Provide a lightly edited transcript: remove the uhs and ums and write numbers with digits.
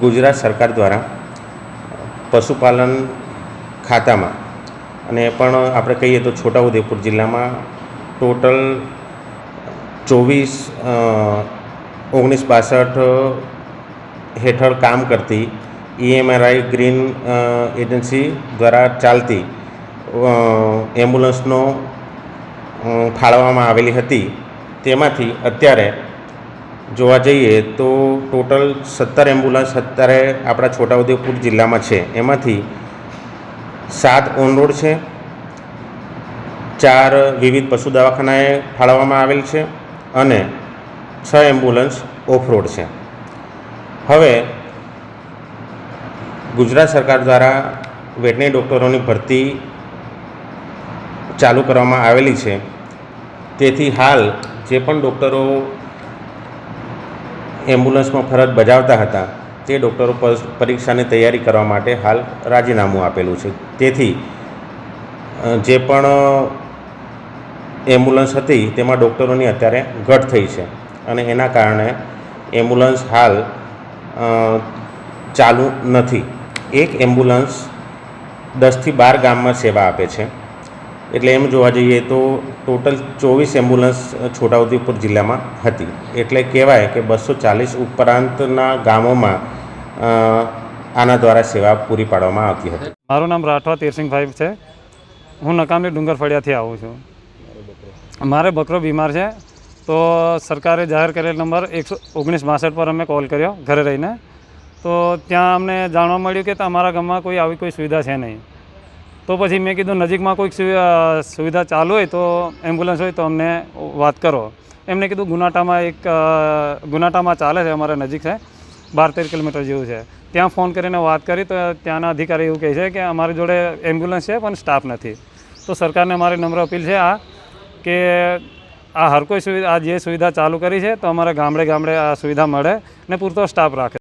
ગુજરાત સરકાર દ્વારા પશુપાલન ખાતામાં અને પણ આપણે કહીએ તો છોટાઉદેપુર જિલ્લામાં ટોટલ 1962 હેઠળ કામ કરતી EMRI ગ્રીન એજન્સી દ્વારા ચાલતી એમ્બ્યુલન્સનો ફાળવવામાં આવેલી હતી। તેમાંથી અત્યારે જોવા જઈએ તો ટોટલ 17 એમ્બ્યુલન્સ અત્યારે આપણા છોટાઉદેપુર જિલ્લામાં છે। એમાંથી 7 ઓન રોડ છે, 4 વિવિધ પશુ દવાખાનાએ ફાળવવામાં આવેલ છે અને 6 એમ્બ્યુલન્સ ઓફ રોડ છે। હવે ગુજરાત સરકાર દ્વારા વેટનરી ડૉક્ટરોની ભરતી ચાલુ કરવામાં આવેલી છે। તેથી હાલ જે પણ ડૉક્ટરો એમ્બ્યુલન્સમાં ફરજ બજાવતા હતા તે ડૉક્ટરો પરીક્ષાની તૈયારી કરવા માટે હાલ રાજીનામું આપેલું છે। તેથી જે પણ એમ્બ્યુલન્સ હતી તેમાં ડૉક્ટરોની અત્યારે ઘટ થઈ છે અને એના કારણે એમ્બ્યુલન્સ હાલ ચાલુ નથી। એક એમ્બ્યુલન્સ 10 થી 12 ગામમાં સેવા આપે છે। એટલે એમ જોવા જઈએ તો ટોટલ 24 એમ્બ્યુલન્સ છોટાઉદેપુર જિલ્લામાં હતી। એટલે કહેવાય કે 240 ઉપરાંતના ગામોમાં આના દ્વારા સેવા પૂરી પાડવામાં આવતી હતી। મારું નામ રાઠવા તીરસિંહભાઈ છે। હું નકામની ડુંગર ફળિયાથી આવું છું। મારે બકરો બીમાર છે તો સરકારે જાહેર કરેલ નંબર 1962 પર અમે કોલ કર્યો ઘરે રહીને। તો ત્યાં અમને જાણવા મળ્યું કે અમારા ગામમાં કોઈ આવી કોઈ સુવિધા છે નહીં। તો પછી મેં કીધું નજીકમાં કોઈક સુવિધા ચાલુ હોય તો એમ્બ્યુલન્સ હોય તો અમને વાત કરો। એમને કીધું ગુનાટામાં ચાલે છે, અમારે નજીક છે, 12-13 કિલોમીટર જેવું છે। ત્યાં ફોન કરીને વાત કરી તો ત્યાંના અધિકારી એવું કહે છે કે અમારી જોડે એમ્બ્યુલન્સ છે પણ સ્ટાફ નથી। તો સરકારને મારી નમ્ર અપીલ છે કે હર કોઈ સુવિધા જે સુવિધા ચાલુ કરી છે તો અમારે ગામડે ગામડે આ સુવિધા મળે ને પૂરતો સ્ટાફ રાખે।